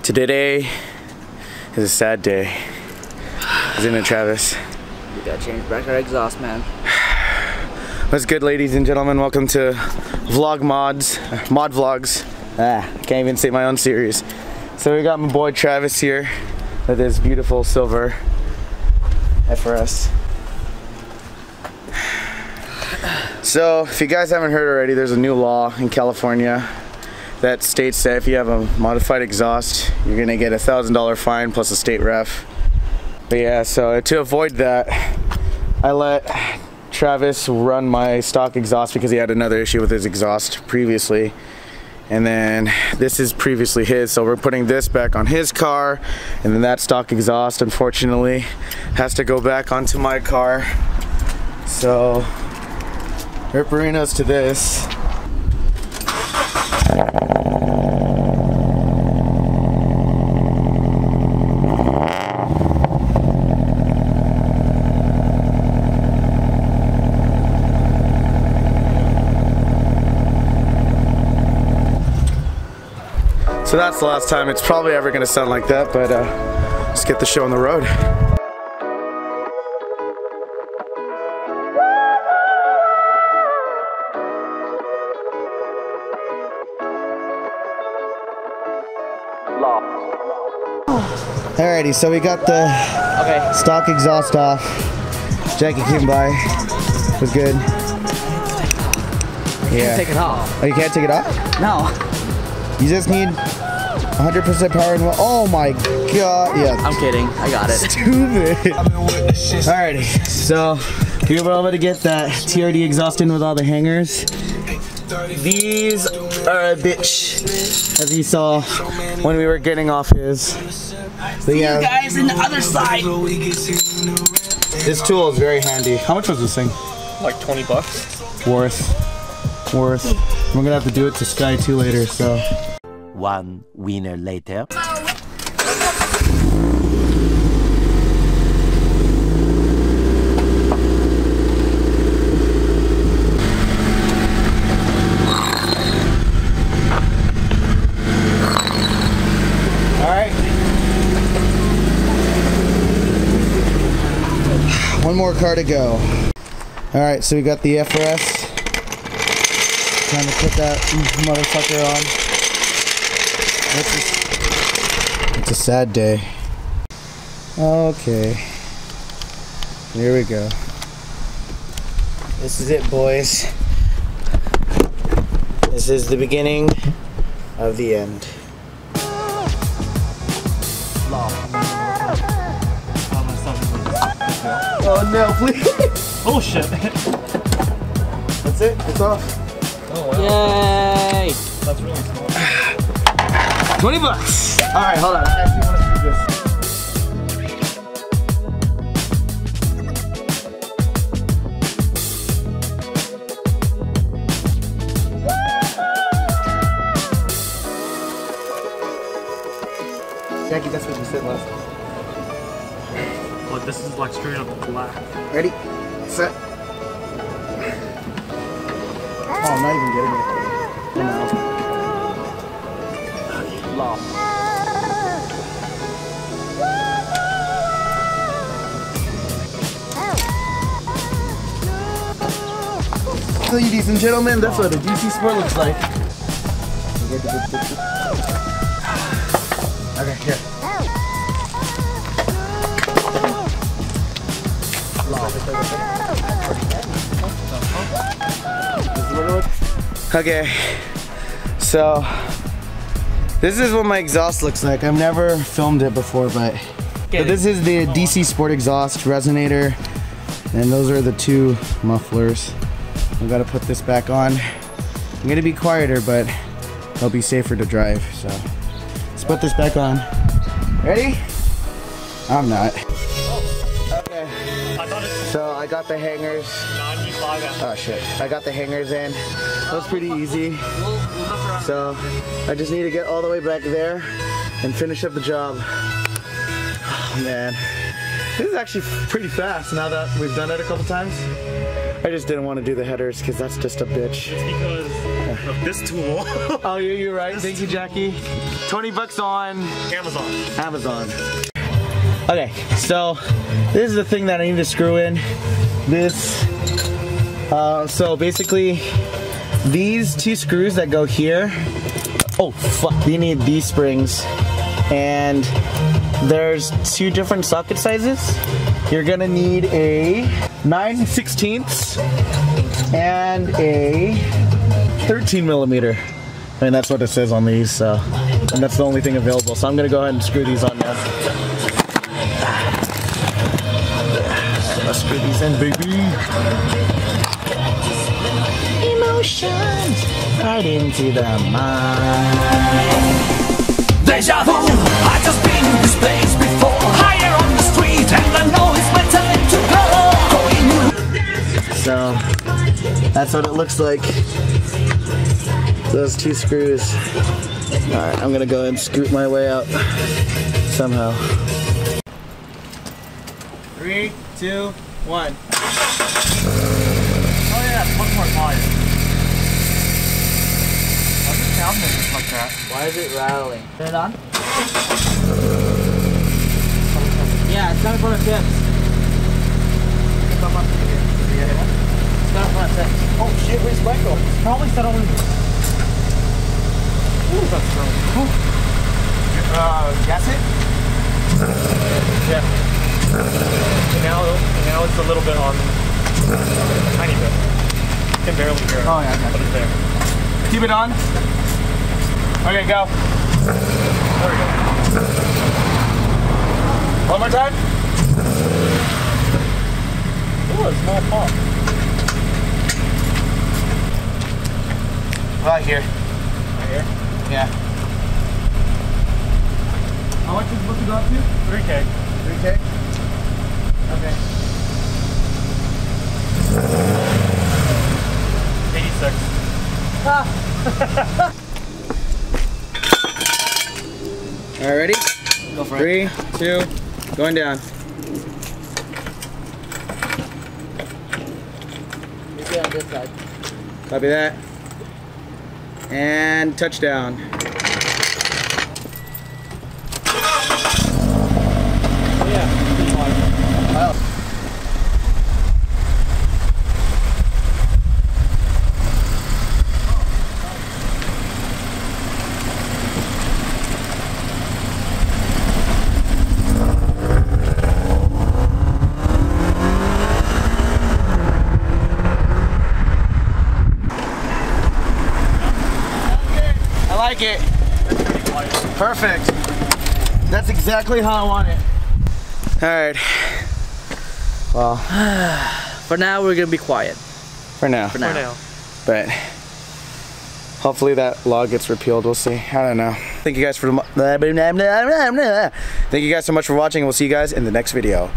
Today is a sad day, isn't it, Travis? We gotta change back our exhaust, man. What's good, ladies and gentlemen? Welcome to ModVlogs. I can't even say my own series. So we got my boy Travis here with his beautiful silver FRS. So if you guys haven't heard already, there's a new law in California that states that if you have a modified exhaust, you're gonna get a $1,000 fine plus a state ref. But yeah, so to avoid that, I let Travis run my stock exhaust because he had another issue with his exhaust previously. And then this is previously his, so we're putting this back on his car, and then that stock exhaust, unfortunately, has to go back onto my car. So, ripperinos to this. So that's the last time it's probably ever gonna sound like that, but let's get the show on the road. Alrighty, so we got the stock exhaust off. Jackie came by. It was good. You can't take it off. Oh, you can't take it off? No. You just need 100% power and oh my god, yeah. I'm kidding, I got it. Stupid. Alrighty, so we were able to get that TRD exhaust in with all the hangers. These are a bitch, as you saw when we were getting off his. But yeah, you guys in the other side. This tool is very handy. How much was this thing? Like 20 bucks. Worth. We're gonna have to do it to Sky 2 later, so. One winner later. Alright. One more car to go. Alright, so we got the FRS. Time to put that motherfucker on. It's a sad day. Okay. Here we go. This is it, boys. This is the beginning of the end. Oh no, please! Oh shit! That's it, it's off. Oh wow. Yay! That's really small. 20 bucks! Alright, hold on. I actually want to do this. Jackie, that's what you said last time. But this is like straight up black. Ready? Set. Oh, I'm not even getting it. Oh, no. Ladies and gentlemen, that's what a DC Sport looks like. Okay, here. Okay, so this is what my exhaust looks like. I've never filmed it before, but this is the DC Sport exhaust resonator, and those are the two mufflers. I've got to put this back on. I'm gonna be quieter, but it'll be safer to drive. So let's put this back on. Ready? I'm not. Okay. So I got the hangers. Oh shit. I got the hangers in. That was pretty easy. So I just need to get all the way back there and finish up the job. Oh man. This is actually pretty fast now that we've done it a couple times. I just didn't want to do the headers because that's just a bitch. It's because of this tool. Oh, you're right. Thank you, Jackie. 20 bucks on Amazon. Okay, so this is the thing that I need to screw in. So basically, these 2 screws that go here. Oh fuck! You need these springs, and there's 2 different socket sizes. You're gonna need a 9/16 and a 13 millimeter. I mean, that's what it says on these, so, and that's the only thing available. So I'm gonna go ahead and screw these on now. Let's screw these in, baby. Emotions right into the mind. Deja vu, I just been in this place before. Higher on the street, and I know it's my time to go. So that's what it looks like. Those 2 screws. Alright, I'm gonna go ahead and scoot my way out somehow. 3, 2, 1. Oh yeah, it's much more quiet. Why is it sounding just like that? Why is it rattling? Turn it on? Yeah, it's coming from the tips. It's coming from the tips. Oh shit, where's Michael? Probably set on. Ooh, that's strong. Guess it? Yeah. And now it's a little bit on. A tiny bit. You can barely hear it. Oh yeah, But it's there. keep it on. Okay, go. There we go. One more time. Ooh, a small pop. Right here. Right here. Yeah. How much is it supposed to go up to? 3K. 3K? Okay. 86. Alright, ready? Go for 3, 2, going down. You see on this side. Copy that. And touchdown. Yeah. Well. It. Perfect. That's exactly how I want it. Alright. Well. For now, we're gonna be quiet. For now. For now. But hopefully that log gets repealed. We'll see. I don't know. Thank you guys so much for watching. We'll see you guys in the next video.